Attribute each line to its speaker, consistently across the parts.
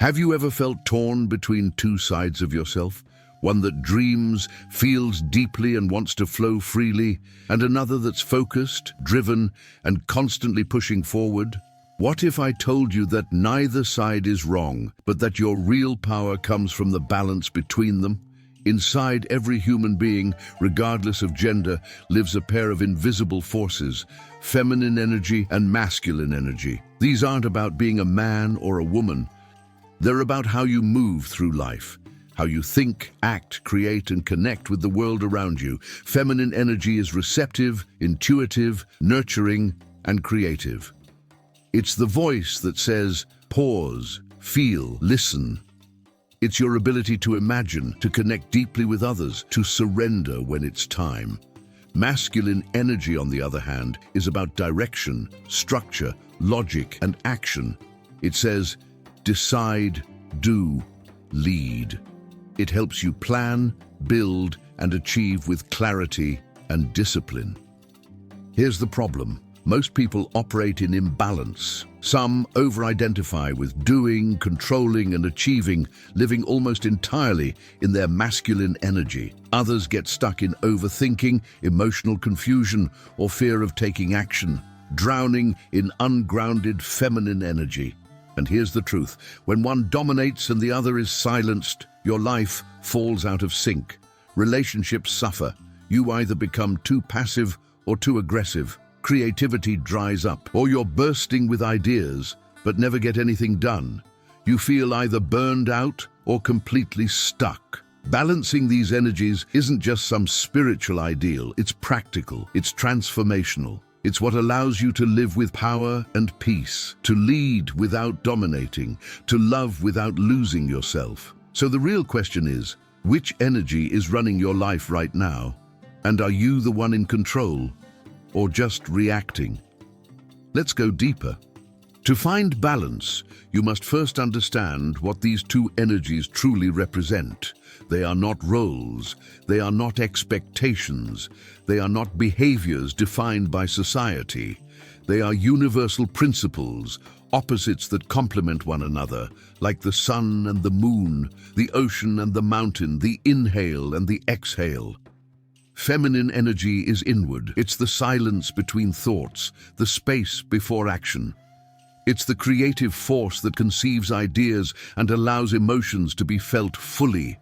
Speaker 1: Have you ever felt torn between two sides of yourself? One that dreams, feels deeply and wants to flow freely, and another that's focused, driven, and constantly pushing forward? What if I told you that neither side is wrong, but that your real power comes from the balance between them? Inside every human being, regardless of gender, lives a pair of invisible forces, feminine energy and masculine energy. These aren't about being a man or a woman. They're about how you move through life, how you think, act, create, and connect with the world around you. Feminine energy is receptive, intuitive, nurturing, and creative. It's the voice that says, pause, feel, listen. It's your ability to imagine, to connect deeply with others, to surrender when it's time. Masculine energy, on the other hand, is about direction, structure, logic, and action. It says, decide, do, lead. It helps you plan, build, and achieve with clarity and discipline. Here's the problem. Most people operate in imbalance. Some over-identify with doing, controlling, and achieving, living almost entirely in their masculine energy. Others get stuck in overthinking, emotional confusion, or fear of taking action, drowning in ungrounded feminine energy. And here's the truth. When one dominates and the other is silenced, your life falls out of sync. Relationships suffer. You either become too passive or too aggressive. Creativity dries up, or you're bursting with ideas but never get anything done. You feel either burned out or completely stuck. Balancing these energies isn't just some spiritual ideal, it's practical, it's transformational. It's what allows you to live with power and peace, to lead without dominating, to love without losing yourself. So the real question is, which energy is running your life right now? And are you the one in control, or just reacting? Let's go deeper. To find balance, you must first understand what these two energies truly represent. They are not roles, they are not expectations, they are not behaviors defined by society. They are universal principles, opposites that complement one another, like the sun and the moon, the ocean and the mountain, the inhale and the exhale. Feminine energy is inward. It's the silence between thoughts, the space before action. It's the creative force that conceives ideas and allows emotions to be felt fully.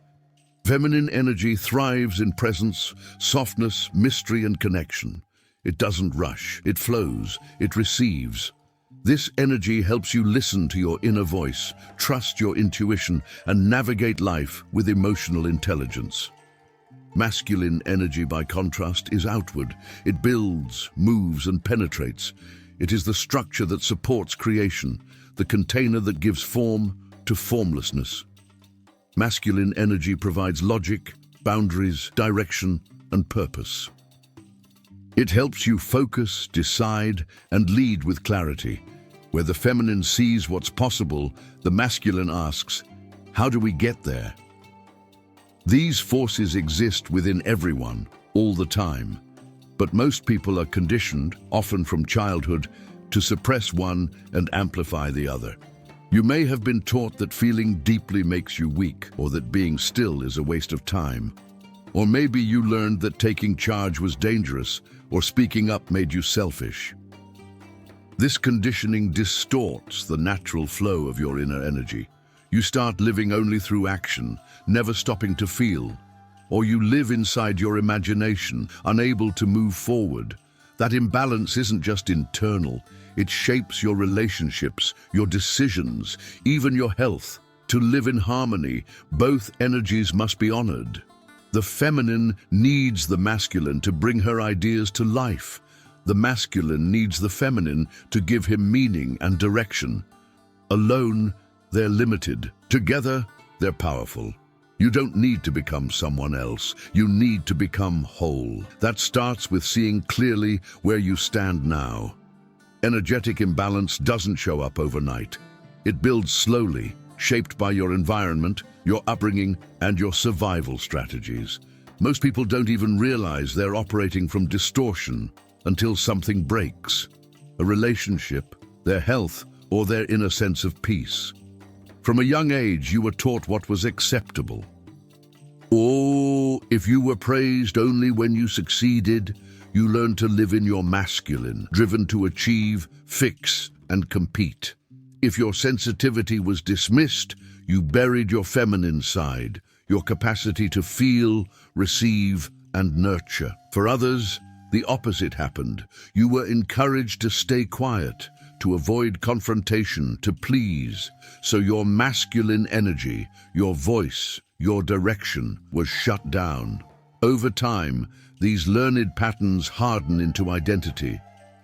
Speaker 1: Feminine energy thrives in presence, softness, mystery, and connection. It doesn't rush, it flows, it receives. This energy helps you listen to your inner voice, trust your intuition, and navigate life with emotional intelligence. Masculine energy, by contrast, is outward. It builds, moves, and penetrates. It is the structure that supports creation, the container that gives form to formlessness. Masculine energy provides logic, boundaries, direction, and purpose. It helps you focus, decide, and lead with clarity. Where the feminine sees what's possible, the masculine asks, how do we get there? These forces exist within everyone, all the time. But most people are conditioned, often from childhood, to suppress one and amplify the other. You may have been taught that feeling deeply makes you weak, or that being still is a waste of time. Or maybe you learned that taking charge was dangerous, or speaking up made you selfish. This conditioning distorts the natural flow of your inner energy. You start living only through action, never stopping to feel. Or you live inside your imagination, unable to move forward. That imbalance isn't just internal, it shapes your relationships, your decisions, even your health. To live in harmony, both energies must be honored. The feminine needs the masculine to bring her ideas to life. The masculine needs the feminine to give him meaning and direction. Alone, they're limited. Together, they're powerful. You don't need to become someone else. You need to become whole. That starts with seeing clearly where you stand now. Energetic imbalance doesn't show up overnight. It builds slowly, shaped by your environment, your upbringing, and your survival strategies. Most people don't even realize they're operating from distortion until something breaks. A relationship, their health, or their inner sense of peace. From a young age, you were taught what was acceptable. Or if you were praised only when you succeeded, you learned to live in your masculine, driven to achieve, fix, and compete. If your sensitivity was dismissed, you buried your feminine side, your capacity to feel, receive, and nurture. For others, the opposite happened. You were encouraged to stay quiet, to avoid confrontation, to please. So your masculine energy, your voice, your direction was shut down. Over time, these learned patterns harden into identity.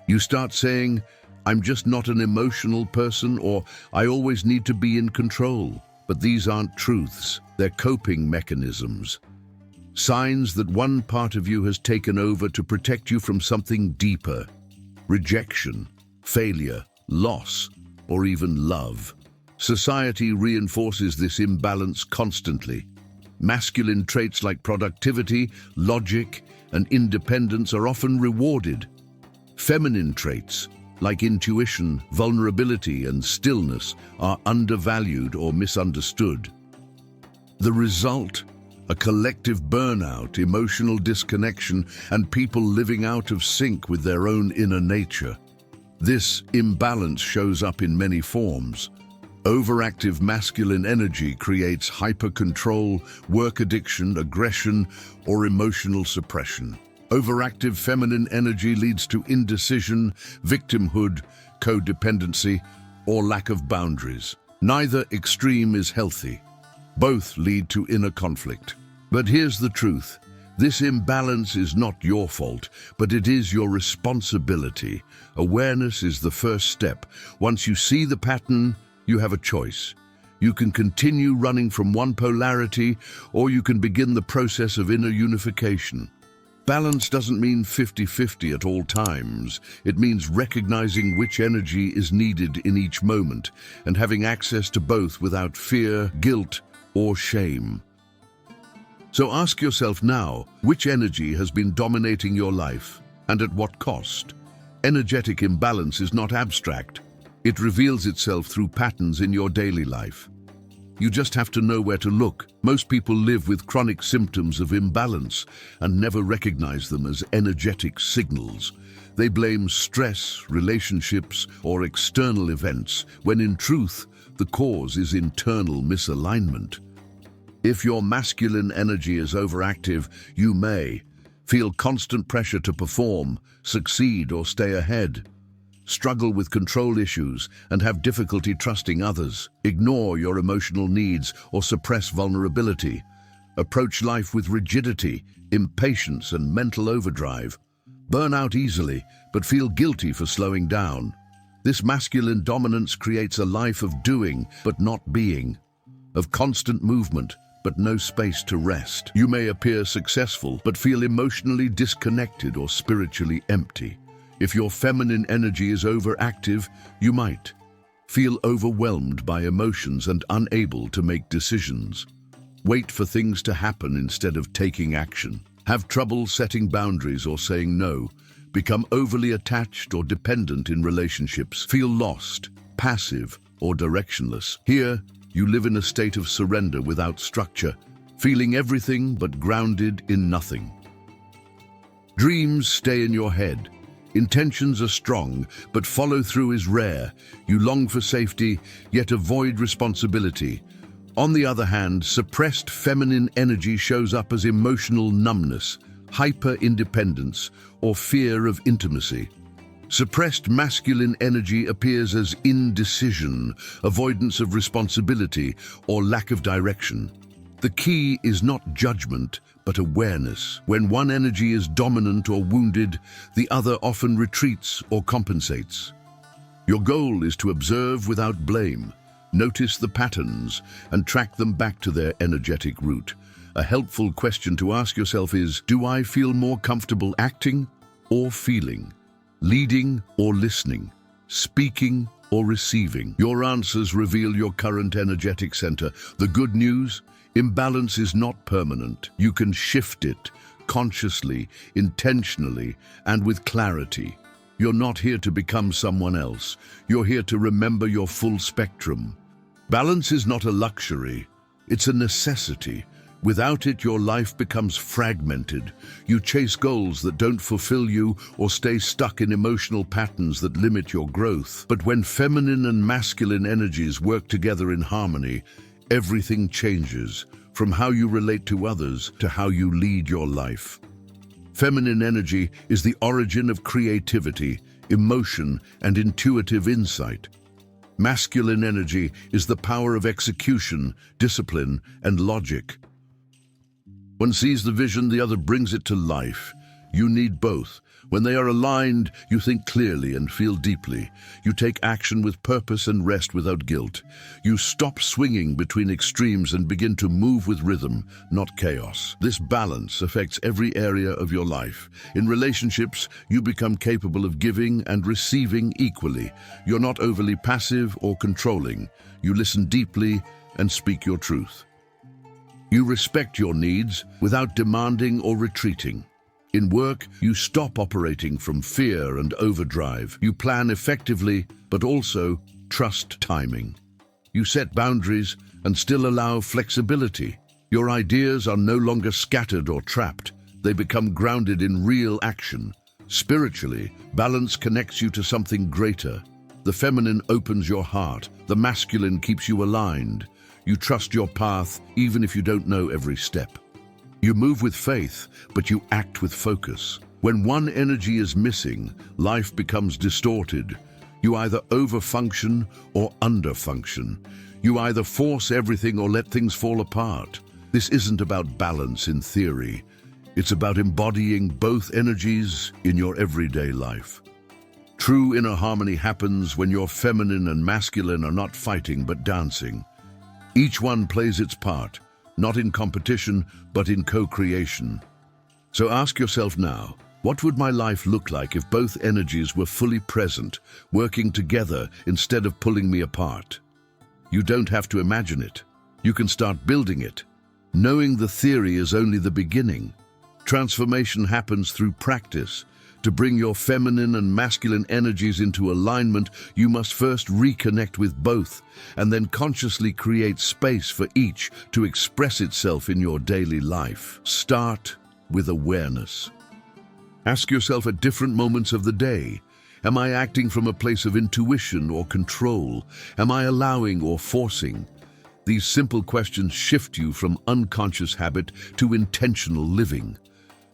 Speaker 1: You start saying, "I'm just not an emotional person," or "I always need to be in control." But these aren't truths, they're coping mechanisms. Signs that one part of you has taken over to protect you from something deeper: rejection, failure, loss, or even love. Society reinforces this imbalance constantly. Masculine traits like productivity, logic, and independence are often rewarded. Feminine traits like intuition, vulnerability, and stillness are undervalued or misunderstood. The result? A collective burnout, emotional disconnection, and people living out of sync with their own inner nature. This imbalance shows up in many forms. Overactive masculine energy creates hyper-control, work addiction, aggression, or emotional suppression. Overactive feminine energy leads to indecision, victimhood, codependency, or lack of boundaries. Neither extreme is healthy. Both lead to inner conflict. But here's the truth. This imbalance is not your fault, but it is your responsibility. Awareness is the first step. Once you see the pattern, you have a choice. You can continue running from one polarity, or you can begin the process of inner unification. Balance doesn't mean 50-50 at all times. It means recognizing which energy is needed in each moment and having access to both without fear, guilt, or shame. So ask yourself now, which energy has been dominating your life, and at what cost? Energetic imbalance is not abstract. It reveals itself through patterns in your daily life. You just have to know where to look. Most people live with chronic symptoms of imbalance and never recognize them as energetic signals. They blame stress, relationships, or external events, when in truth, the cause is internal misalignment. If your masculine energy is overactive, you may feel constant pressure to perform, succeed, or stay ahead. Struggle with control issues and have difficulty trusting others. Ignore your emotional needs or suppress vulnerability. Approach life with rigidity, impatience, and mental overdrive. Burn out easily, but feel guilty for slowing down. This masculine dominance creates a life of doing, but not being, of constant movement, but no space to rest. You may appear successful, but feel emotionally disconnected or spiritually empty. If your feminine energy is overactive, you might feel overwhelmed by emotions and unable to make decisions. Wait for things to happen instead of taking action. Have trouble setting boundaries or saying no. Become overly attached or dependent in relationships. Feel lost, passive, or directionless. Here, you live in a state of surrender without structure, feeling everything but grounded in nothing. Dreams stay in your head. Intentions are strong, but follow-through is rare. You long for safety, yet avoid responsibility. On the other hand, suppressed feminine energy shows up as emotional numbness, hyper-independence, or fear of intimacy. Suppressed masculine energy appears as indecision, avoidance of responsibility, or lack of direction. The key is not judgment, but awareness. When one energy is dominant or wounded, the other often retreats or compensates. Your goal is to observe without blame, notice the patterns, and track them back to their energetic root. A helpful question to ask yourself is, do I feel more comfortable acting or feeling, leading or listening, speaking or receiving? Your answers reveal your current energetic center. The good news: imbalance is not permanent. You can shift it consciously, intentionally, and with clarity. You're not here to become someone else. You're here to remember your full spectrum. Balance is not a luxury, it's a necessity. Without it, your life becomes fragmented. You chase goals that don't fulfill you or stay stuck in emotional patterns that limit your growth. But when feminine and masculine energies work together in harmony, everything changes, from how you relate to others to how you lead your life. Feminine energy is the origin of creativity, emotion, and intuitive insight. Masculine energy is the power of execution, discipline, and logic. One sees the vision, the other brings it to life. You need both. When they are aligned, you think clearly and feel deeply. You take action with purpose and rest without guilt. You stop swinging between extremes and begin to move with rhythm, not chaos. This balance affects every area of your life. In relationships, you become capable of giving and receiving equally. You're not overly passive or controlling. You listen deeply and speak your truth. You respect your needs without demanding or retreating. In work, you stop operating from fear and overdrive. You plan effectively, but also trust timing. You set boundaries and still allow flexibility. Your ideas are no longer scattered or trapped. They become grounded in real action. Spiritually, balance connects you to something greater. The feminine opens your heart. The masculine keeps you aligned. You trust your path even if you don't know every step. You move with faith, but you act with focus. When one energy is missing, life becomes distorted. You either overfunction or underfunction. You either force everything or let things fall apart. This isn't about balance in theory. It's about embodying both energies in your everyday life. True inner harmony happens when your feminine and masculine are not fighting but dancing. Each one plays its part, not in competition, but in co-creation. So ask yourself now, what would my life look like if both energies were fully present, working together instead of pulling me apart? You don't have to imagine it. You can start building it. Knowing the theory is only the beginning. Transformation happens through practice. To bring your feminine and masculine energies into alignment, you must first reconnect with both and then consciously create space for each to express itself in your daily life. Start with awareness. Ask yourself at different moments of the day, am I acting from a place of intuition or control? Am I allowing or forcing? These simple questions shift you from unconscious habit to intentional living.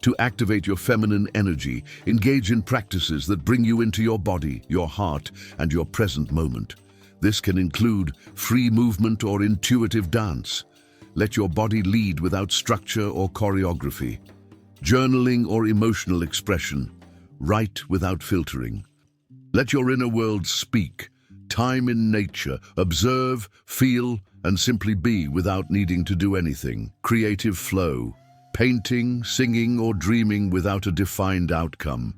Speaker 1: To activate your feminine energy, engage in practices that bring you into your body, your heart, and your present moment. This can include free movement or intuitive dance. Let your body lead without structure or choreography. Journaling or emotional expression. Write without filtering. Let your inner world speak. Time in nature. Observe, feel, and simply be without needing to do anything. Creative flow. Painting, singing, or dreaming without a defined outcome.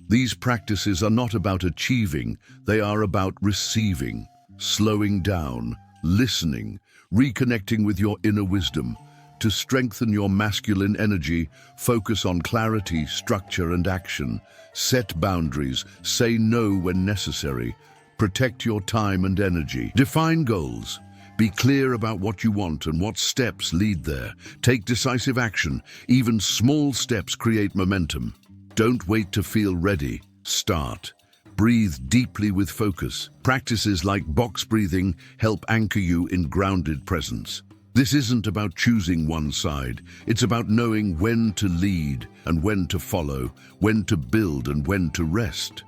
Speaker 1: These practices are not about achieving, they are about receiving, slowing down, listening, reconnecting with your inner wisdom. To strengthen your masculine energy, focus on clarity, structure, and action. Set boundaries, say no when necessary. Protect your time and energy. Define goals. Be clear about what you want and what steps lead there. Take decisive action. Even small steps create momentum. Don't wait to feel ready. Start. Breathe deeply with focus. Practices like box breathing help anchor you in grounded presence. This isn't about choosing one side. It's about knowing when to lead and when to follow, when to build and when to rest.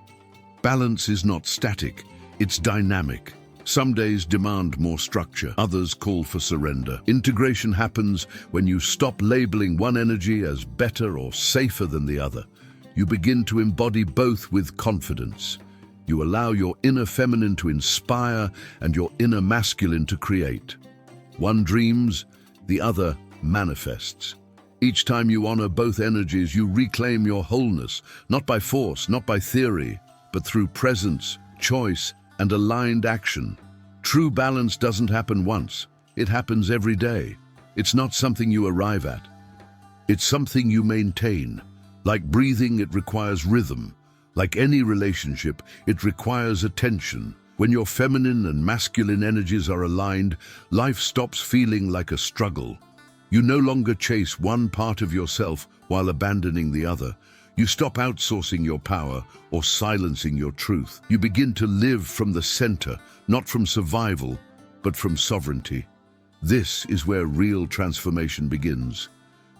Speaker 1: Balance is not static. It's dynamic. Some days demand more structure, others call for surrender. Integration happens when you stop labeling one energy as better or safer than the other. You begin to embody both with confidence. You allow your inner feminine to inspire and your inner masculine to create. One dreams, the other manifests. Each time you honor both energies, you reclaim your wholeness, not by force, not by theory, but through presence, choice, and aligned action. True balance doesn't happen once. It happens every day. It's not something you arrive at. It's something you maintain. Like breathing, it requires rhythm. Like any relationship, it requires attention. When your feminine and masculine energies are aligned, life stops feeling like a struggle. You no longer chase one part of yourself while abandoning the other. You stop outsourcing your power or silencing your truth. You begin to live from the center, not from survival, but from sovereignty. This is where real transformation begins.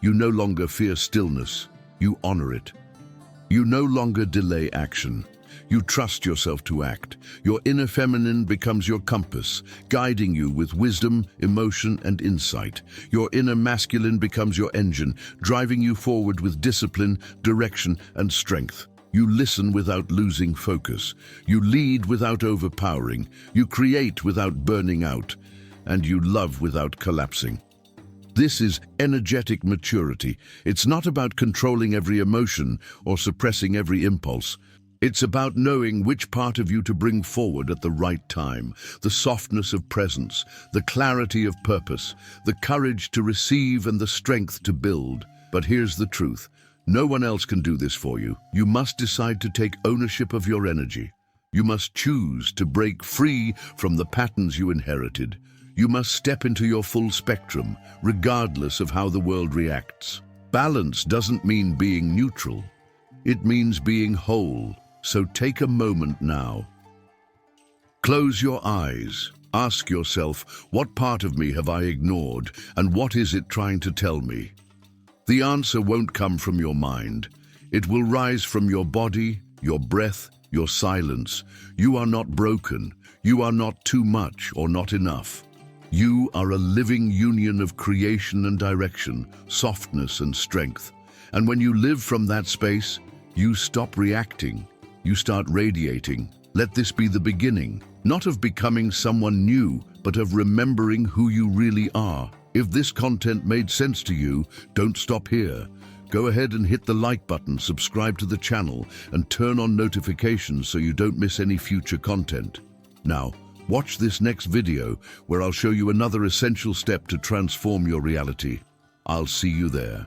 Speaker 1: You no longer fear stillness, you honor it. You no longer delay action. You trust yourself to act. Your inner feminine becomes your compass, guiding you with wisdom, emotion, and insight. Your inner masculine becomes your engine, driving you forward with discipline, direction, and strength. You listen without losing focus. You lead without overpowering. You create without burning out. And you love without collapsing. This is energetic maturity. It's not about controlling every emotion or suppressing every impulse. It's about knowing which part of you to bring forward at the right time, the softness of presence, the clarity of purpose, the courage to receive and the strength to build. But here's the truth. No one else can do this for you. You must decide to take ownership of your energy. You must choose to break free from the patterns you inherited. You must step into your full spectrum, regardless of how the world reacts. Balance doesn't mean being neutral. It means being whole. So take a moment now. Close your eyes. Ask yourself, what part of me have I ignored, and what is it trying to tell me? The answer won't come from your mind. It will rise from your body, your breath, your silence. You are not broken. You are not too much or not enough. You are a living union of creation and direction, softness and strength. And when you live from that space, you stop reacting. You start radiating. Let this be the beginning, not of becoming someone new, but of remembering who you really are. If this content made sense to you, don't stop here. Go ahead and hit the like button, subscribe to the channel, and turn on notifications so you don't miss any future content. Now, watch this next video where I'll show you another essential step to transform your reality. I'll see you there.